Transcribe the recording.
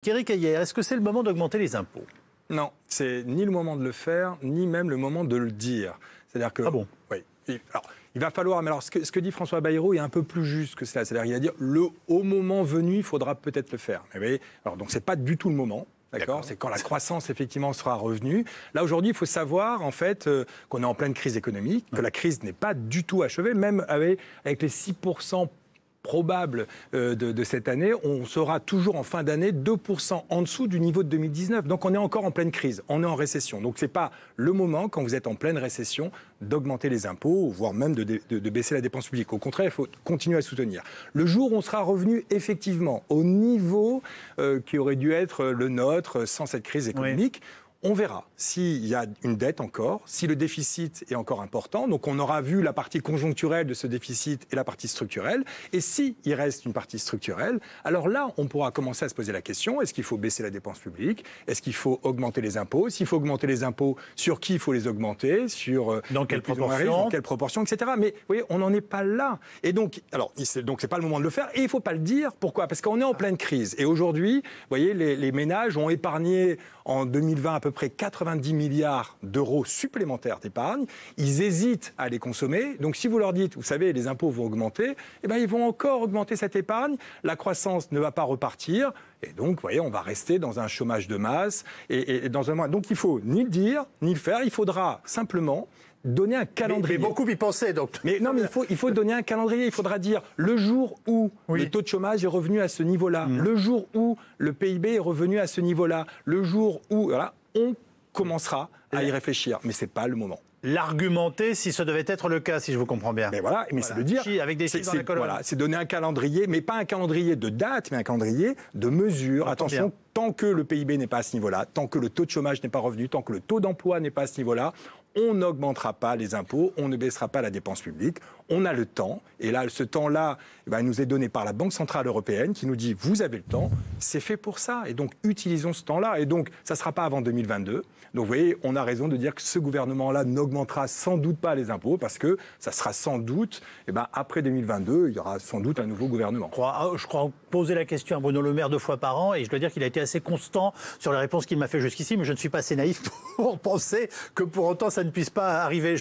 Thierry Caillère, est-ce que c'est le moment d'augmenter les impôts? Non, c'est ni le moment de le faire, ni même le moment de le dire. C'est-à-dire que... Ah bon? Oui. Alors, il va falloir... Mais alors, ce que dit François Bayrou est un peu plus juste que cela. C'est-à-dire qu'il va dire, au moment venu, il faudra peut-être le faire. Mais vous voyez, alors, donc, c'est pas du tout le moment. D'accord. C'est quand la croissance, effectivement, sera revenue. Là, aujourd'hui, il faut savoir, en fait, qu'on est en pleine crise économique, que la crise n'est pas du tout achevée, même avec les 6% probable de cette année, on sera toujours en fin d'année 2% en dessous du niveau de 2019. Donc on est encore en pleine crise, on est en récession. Donc ce n'est pas le moment, quand vous êtes en pleine récession, d'augmenter les impôts, voire même de baisser la dépense publique. Au contraire, il faut continuer à soutenir. Le jour où on sera revenu effectivement au niveau qui aurait dû être le nôtre sans cette crise économique, on verra s'il y a une dette encore, si le déficit est encore important. Donc on aura vu la partie conjoncturelle de ce déficit et la partie structurelle. Et s'il reste une partie structurelle, alors là, on pourra commencer à se poser la question, est-ce qu'il faut baisser la dépense publique? Est-ce qu'il faut augmenter les impôts? S'il faut augmenter les impôts, sur qui il faut les augmenter? Dans quelle proportion, etc. Mais vous voyez, on n'en est pas là. Et donc, c'est pas le moment de le faire. Et il ne faut pas le dire. Pourquoi? Parce qu'on est en pleine crise. Et aujourd'hui, vous voyez, les ménages ont épargné en 2020 à peu près 90 milliards d'euros supplémentaires d'épargne. Ils hésitent à les consommer. Donc si vous leur dites, vous savez, les impôts vont augmenter, eh bien, ils vont encore augmenter cette épargne. La croissance ne va pas repartir. Et donc, vous voyez, on va rester dans un chômage de masse. Et dans un mois. Donc il ne faut ni le dire, ni le faire. Il faudra simplement donner un calendrier. Mais beaucoup y pensaient, donc. Mais il faut donner un calendrier. Il faudra dire le jour où le taux de chômage est revenu à ce niveau-là, le jour où le PIB est revenu à ce niveau-là, le jour où voilà, on commencera à y réfléchir. Mais ce n'est pas le moment. L'argumenter si ce devait être le cas, si je vous comprends bien. Mais voilà, c'est le dire. Avec des chiffres dans la colonne. Voilà, c'est donner un calendrier, mais pas un calendrier de date, mais un calendrier de mesures. Attention, tant que le PIB n'est pas à ce niveau-là, tant que le taux de chômage n'est pas revenu, tant que le taux d'emploi n'est pas à ce niveau-là, on n'augmentera pas les impôts, on ne baissera pas la dépense publique. On a le temps. Et là, ce temps-là, nous est donné par la Banque Centrale Européenne qui nous dit, vous avez le temps, c'est fait pour ça. Et donc, utilisons ce temps-là. Et donc, ça ne sera pas avant 2022. Donc, vous voyez, on a raison de dire que ce gouvernement-là n'augmentera sans doute pas les impôts parce que ça sera sans doute, après 2022, il y aura sans doute un nouveau gouvernement. Je crois poser la question à Bruno Le Maire 2 fois par an et je dois dire qu'il a été assez constant sur les réponses qu'il m'a fait jusqu'ici, mais je ne suis pas assez naïf pour penser que pour autant ça ne puisse pas arriver.